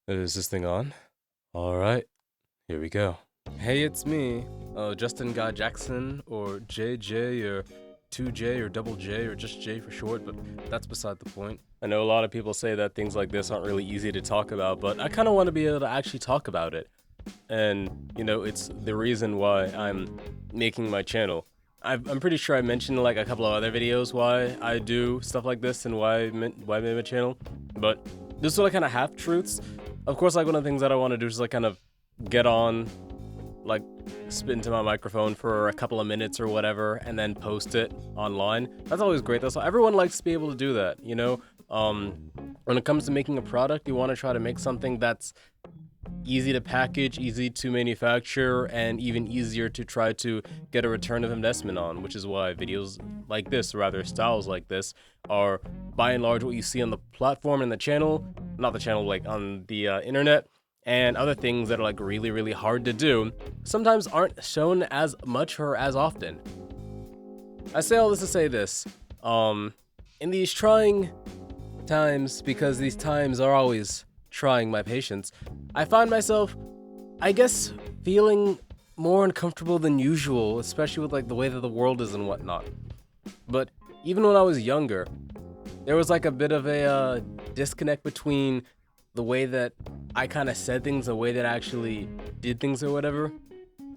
Is this thing on? Alright, here we go. Hey, it's me, Justin Guy Jackson, or JJ, or 2J, or double J, or just J for short, but that's beside the point. I know a lot of people say that things like this aren't really easy to talk about, but I kind of want to be able to actually talk about it. And, it's the reason why I'm making my channel. I'm pretty sure I mentioned like a couple of other videos why I do stuff like this and why I made my channel, but these are like kind of half truths. Of course, like one of the things that I want to do is like kind of get on, like spit into my microphone for a couple of minutes or whatever, and then post it online. That's always great. That's everyone likes to be able to do that, When it comes to making a product, you want to try to make something that's easy to package, easy to manufacture, and even easier to try to get a return of investment on, which is why videos like this, or rather styles like this, are by and large what you see on the platform and the channel, not the channel, like on the internet, and other things that are like really, really hard to do, sometimes aren't shown as much or as often. I say all this to say this, in these trying times, because these times are always trying my patience, I find myself, I guess, feeling more uncomfortable than usual, especially with like the way that the world is and whatnot. But even when I was younger, there was like a bit of a disconnect between the way that I kind of said things, the way that I actually did things or whatever.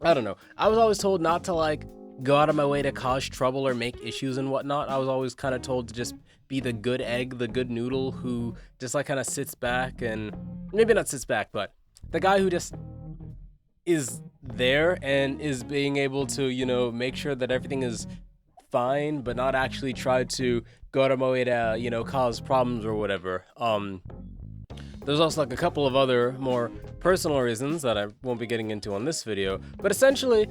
I don't know. I was always told not to like go out of my way to cause trouble or make issues and whatnot. I was always kind of told to just be the good egg, the good noodle who just like kind of sits back, and maybe not sits back, but the guy who just is there and is being able to, make sure that everything is fine, but not actually try to go out of my way to, cause problems or whatever. There's also like a couple of other more personal reasons that I won't be getting into on this video, but essentially,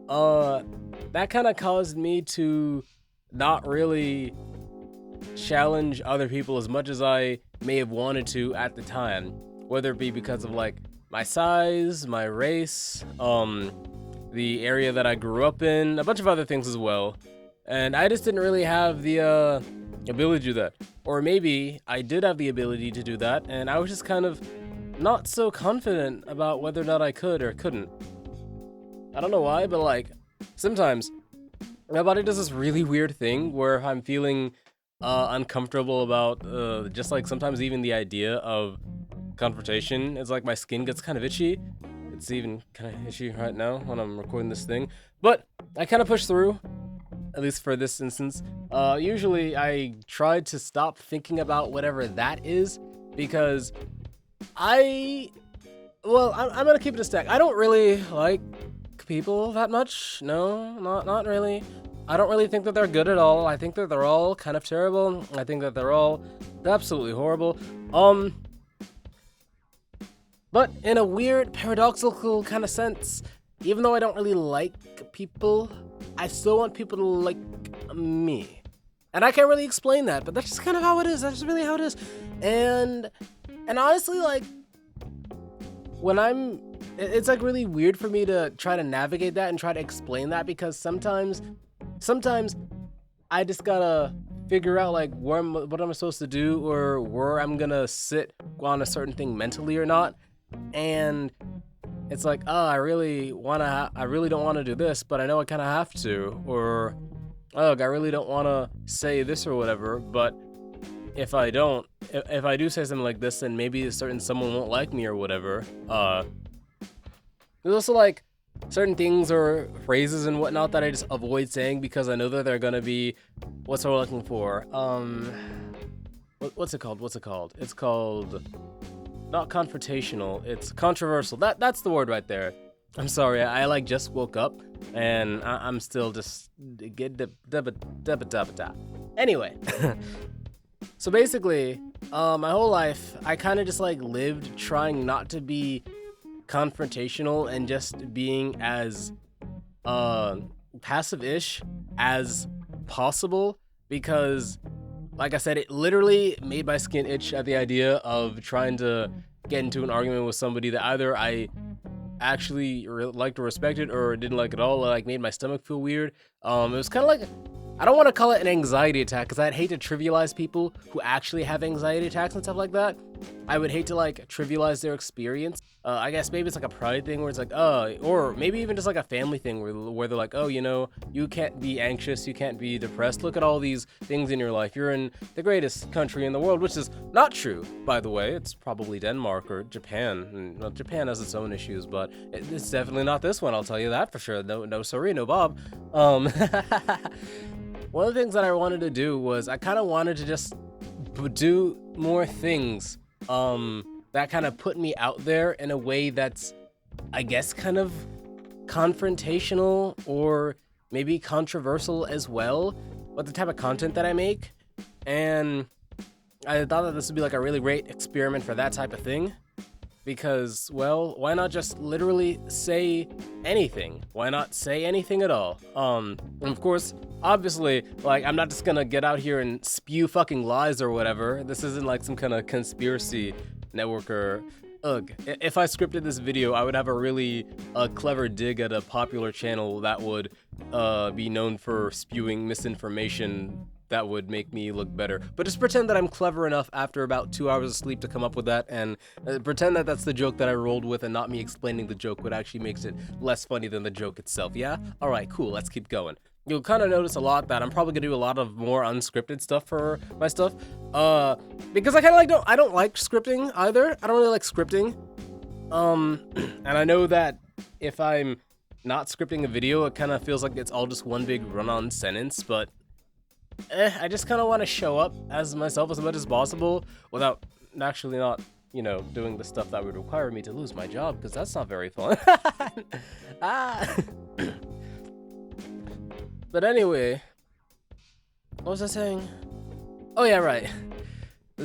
that kind of caused me to not really challenge other people as much as I may have wanted to at the time, whether it be because of like my size, my race, the area that I grew up in, a bunch of other things as well. And I just didn't really have the ability to do that. Or maybe I did have the ability to do that, and I was just kind of not so confident about whether or not I could or couldn't. I don't know why, but like sometimes my body does this really weird thing where I'm feeling uncomfortable about just like sometimes even the idea of confrontation. It's like my skin gets kind of itchy. It's even kind of itchy right now when I'm recording this thing, but I kind of push through, at least for this instance. Usually I try to stop thinking about whatever that is, because I'm gonna keep it a stack. I don't really like people that much. No, not really. I don't really think that they're good at all. I think that they're all kind of terrible. I think that they're all absolutely horrible. But in a weird, paradoxical kind of sense, even though I don't really like people, I still want people to like me. And I can't really explain that, but that's just kind of how it is. That's just really how it is. And honestly, like, it's like really weird for me to try to navigate that and try to explain that, because sometimes I just gotta figure out like what I'm supposed to do, or where I'm gonna sit on a certain thing mentally or not. And it's like, oh, I really don't want to do this, but I know I kind of have to. Or, oh, I really don't want to say this or whatever, but if I do say something like this, then maybe someone won't like me or whatever. There's also like certain things or phrases and whatnot that I just avoid saying because I know that they're gonna be, what's what we're looking for? What's it called? It's called not confrontational. It's controversial. That's the word right there. I'm sorry. I like just woke up and I'm still just Anyway, so basically, my whole life I kind of just like lived trying not to be confrontational and just being as passive-ish as possible, because like I said, it literally made my skin itch at the idea of trying to get into an argument with somebody that either I actually liked or respected, or didn't like at all. Like made my stomach feel weird. It was kind of like, I don't want to call it an anxiety attack, because I'd hate to trivialize people who actually have anxiety attacks and stuff like that. I would hate to like trivialize their experience. I guess maybe it's like a pride thing where it's like, or maybe even just like a family thing where they're like, oh, you know, you can't be anxious, you can't be depressed. Look at all these things in your life. You're in the greatest country in the world, which is not true, by the way. It's probably Denmark or Japan. And, well, Japan has its own issues, but it's definitely not this one. I'll tell you that for sure. No, sorry, no, Bob. One of the things that I wanted to do was I kind of wanted to just do more things that kind of put me out there in a way that's, I guess, kind of confrontational or maybe controversial as well with the type of content that I make. And I thought that this would be like a really great experiment for that type of thing. Because, well, why not just literally say anything? Why not say anything at all? And of course, obviously, like, I'm not just gonna get out here and spew fucking lies or whatever. This isn't like some kind of conspiracy network or ugh. If I scripted this video, I would have a really clever dig at a popular channel that would be known for spewing misinformation that would make me look better. But just pretend that I'm clever enough after about 2 hours of sleep to come up with that, and pretend that that's the joke that I rolled with and not me explaining the joke, what actually makes it less funny than the joke itself, yeah? Alright, cool, let's keep going. You'll kind of notice a lot that I'm probably gonna do a lot of more unscripted stuff for my stuff, because I kind of like I don't like scripting either. I don't really like scripting, and I know that if I'm not scripting a video, it kind of feels like it's all just one big run-on sentence, but I just kind of want to show up as myself as much as possible without actually not, you know, doing the stuff that would require me to lose my job, because that's not very fun. But anyway, what was I saying? Oh yeah, right.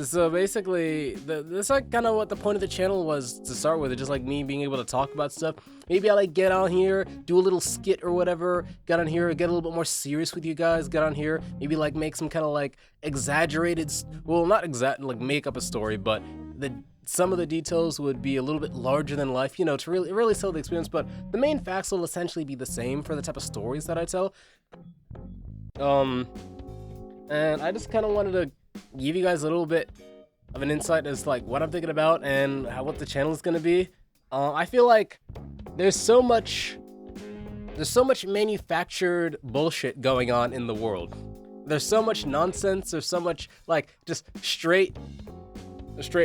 So basically, that's like kind of what the point of the channel was to start with. It's just like me being able to talk about stuff. Maybe I like get on here, do a little skit or whatever, get on here, get a little bit more serious with you guys, get on here, maybe like make some kind of like exaggerated, well, not like make up a story, but some of the details would be a little bit larger than life, you know, to really sell the experience, but the main facts will essentially be the same for the type of stories that I tell. And I just kind of wanted to give you guys a little bit of an insight as like what I'm thinking about and what the channel is going to be. I feel like there's so much manufactured bullshit going on in the world. There's so much nonsense. There's so much like just straight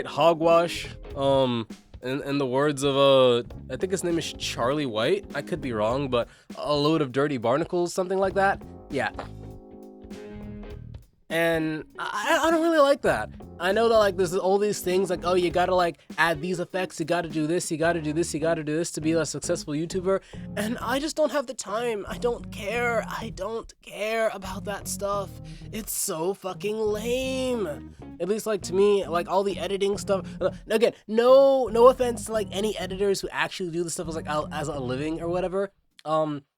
hogwash. In the words of I think his name is Charlie White. I could be wrong, but a load of dirty barnacles, something like that. Yeah. And I don't really like that. I know that like there's all these things like, oh, you gotta like add these effects, you gotta do this, you gotta do this, you gotta do this to be a successful YouTuber. And I just don't have the time. I don't care about that stuff. It's so fucking lame. At least like to me, like all the editing stuff. Again, no offense to like any editors who actually do this stuff as a living or whatever.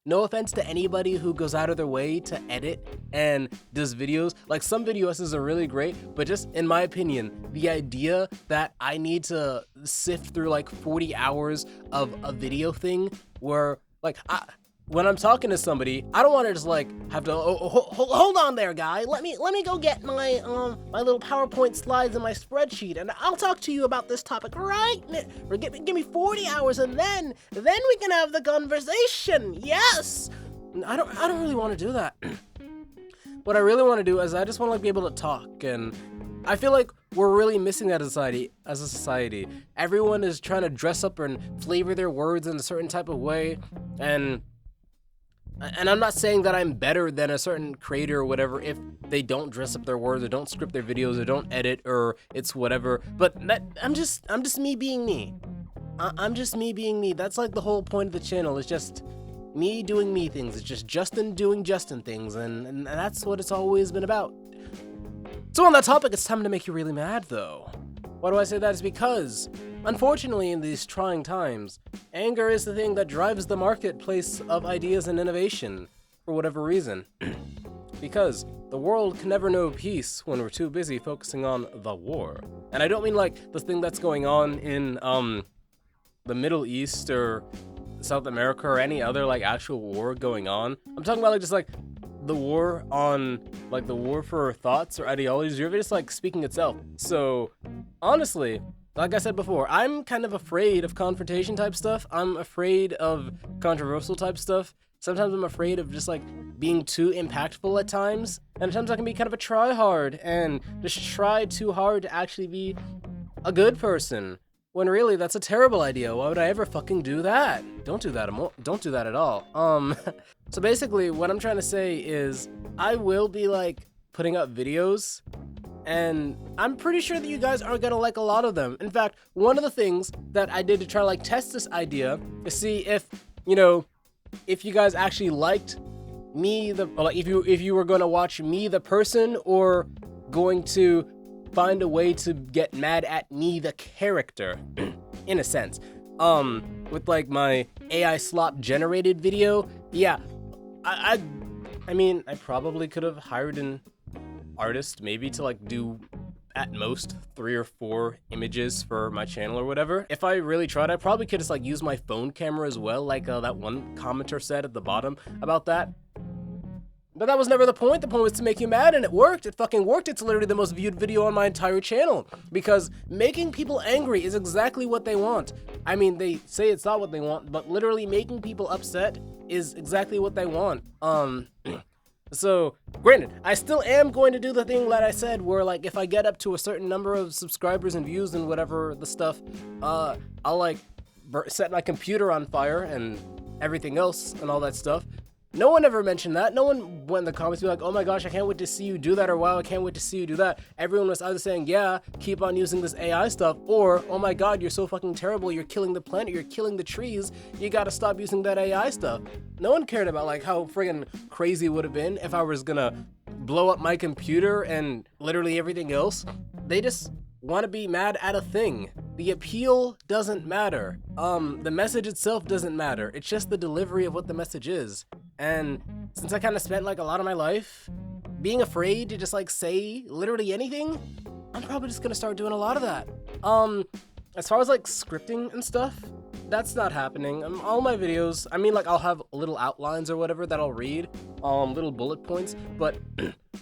No offense to anybody who goes out of their way to edit and does videos. Like some video essays are really great, but just in my opinion, the idea that I need to sift through like 40 hours of a video thing where like when I'm talking to somebody, I don't want to just like have to hold on there, guy. Let me go get my my little PowerPoint slides and my spreadsheet, and I'll talk to you about this topic right now. Or give me 40 hours, and then we can have the conversation. Yes. I don't really want to do that. What I really want to do is I just want to like be able to talk, and I feel like we're really missing that as a society. Everyone is trying to dress up and flavor their words in a certain type of way, and I'm not saying that I'm better than a certain creator or whatever if they don't dress up their words or don't script their videos or don't edit or it's whatever, but I'm just me being me. I'm just me being me. That's like the whole point of the channel. It's just me doing me things. It's just Justin doing Justin things, and that's what it's always been about. So on that topic, it's time to make you really mad though. Why do I say that? Is because, unfortunately, in these trying times, anger is the thing that drives the marketplace of ideas and innovation, for whatever reason. Because the world can never know peace when we're too busy focusing on the war. And I don't mean like the thing that's going on in the Middle East or South America or any other like actual war going on. I'm talking about like just like the war on, like, the war for thoughts or ideologies, you're just, like, speaking itself. So, honestly, like I said before, I'm kind of afraid of confrontation type stuff. I'm afraid of controversial type stuff. Sometimes I'm afraid of just, like, being too impactful at times. And at times I can be kind of a try-hard and just try too hard to actually be a good person. When really, that's a terrible idea. Why would I ever fucking do that? Don't do that. Don't do that at all. So basically, what I'm trying to say is, I will be, like, putting up videos, and I'm pretty sure that you guys aren't gonna like a lot of them. In fact, one of the things that I did to try to, like, test this idea to see if, you know, if you guys actually liked me, like, if you were gonna watch me the person, or going to find a way to get mad at me the character, in a sense. With, like, my AI slop generated video, yeah, I mean, I probably could have hired an artist maybe to, like, do at most 3 or 4 images for my channel or whatever. If I really tried, I probably could just, like, use my phone camera as well, like that one commenter said at the bottom about that. But that was never the point. The point was to make you mad, and it worked. It fucking worked. It's literally the most viewed video on my entire channel, because making people angry is exactly what they want. I mean, they say it's not what they want, but literally making people upset is exactly what they want. So, granted, I still am going to do the thing that I said, where, like, if I get up to a certain number of subscribers and views and whatever the stuff, I'll, like, set my computer on fire and everything else and all that stuff. No one ever mentioned that. No one went in the comments be like, oh my gosh, I can't wait to see you do that, or wow, I can't wait to see you do that. Everyone was either saying, yeah, keep on using this AI stuff, or, oh my god, you're so fucking terrible, you're killing the planet, you're killing the trees, you gotta stop using that AI stuff. No one cared about, like, how friggin' crazy it would have been if I was gonna blow up my computer and literally everything else. They just want to be mad at a thing. The appeal doesn't matter. The message itself doesn't matter. It's just the delivery of what the message is. And since I kind of spent, like, a lot of my life being afraid to just, like, say literally anything, I'm probably just gonna start doing a lot of that. As far as, like, scripting and stuff, that's not happening. All my videos, I mean, like, I'll have little outlines or whatever that I'll read, little bullet points, but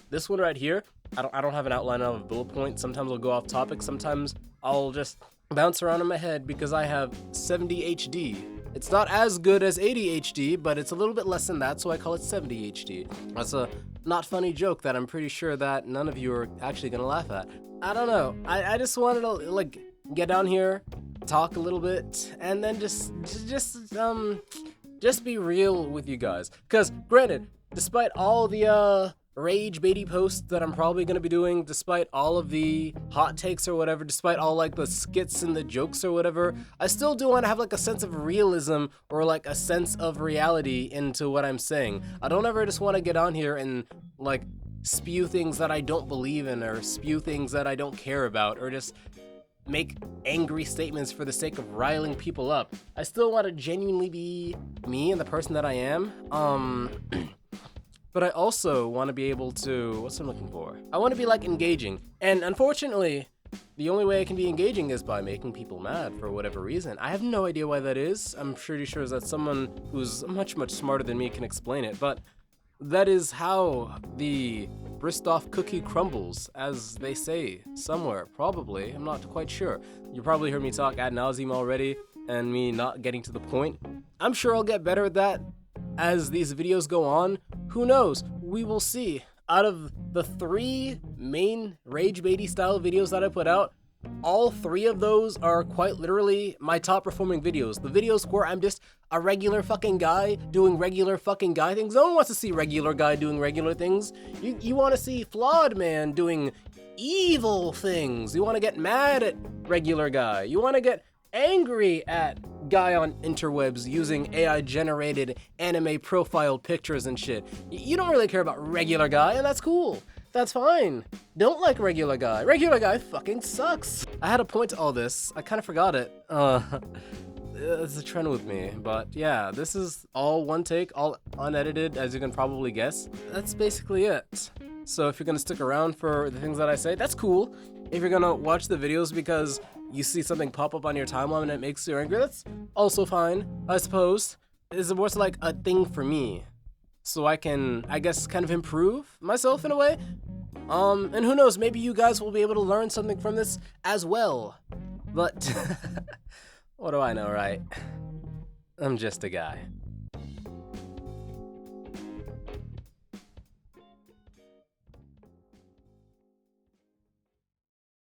this one right here, I don't have an outline of a bullet point. Sometimes I'll go off topic, sometimes I'll just bounce around in my head because I have 70 HD. It's not as good as 80 HD, but it's a little bit less than that, so I call it 70 HD. That's a not funny joke that I'm pretty sure that none of you are actually gonna laugh at. I don't know. I just wanted to, like, get down here, talk a little bit, and then just be real with you guys. Because, granted, despite all the rage baity posts that I'm probably gonna be doing, despite all of the hot takes or whatever, despite all, like, the skits and the jokes or whatever, I still do want to have, like, a sense of realism, or, like, a sense of reality into what I'm saying. I don't ever just want to get on here and, like, spew things that I don't believe in, or spew things that I don't care about, or just make angry statements for the sake of riling people up. I still want to genuinely be me and the person that I am. But I also want to be able to, what's I'm looking for? I want to be, like, engaging. And unfortunately, the only way I can be engaging is by making people mad for whatever reason. I have no idea why that is. I'm pretty sure that someone who's much, much smarter than me can explain it. But that is how the Bristoff cookie crumbles, as they say somewhere, probably. I'm not quite sure. You probably heard me talk ad nauseum already, and me not getting to the point. I'm sure I'll get better at that as these videos go on. Who knows? We will see. Out of the 3 main rage baity style videos that I put out, all 3 of those are quite literally my top performing videos. The videos where I'm just a regular fucking guy doing regular fucking guy things. No one wants to see regular guy doing regular things. You want to see flawed man doing evil things. You want to get mad at regular guy. You want to get angry at guy on interwebs using AI generated anime profile pictures and shit. You don't really care about regular guy, and that's cool. That's fine. Don't like regular guy. Regular guy fucking sucks. I had a point to all this. I kind of forgot it. It's a trend with me. But yeah, this is all one take, all unedited, as you can probably guess. That's basically it. So if you're gonna stick around for the things that I say, that's cool. If you're gonna watch the videos because you see something pop up on your timeline and it makes you angry, that's also fine, I suppose. It's more so like a thing for me. so I can, I guess, kind of improve myself in a way. And who knows, maybe you guys will be able to learn something from this as well. But what do I know, right? I'm just a guy.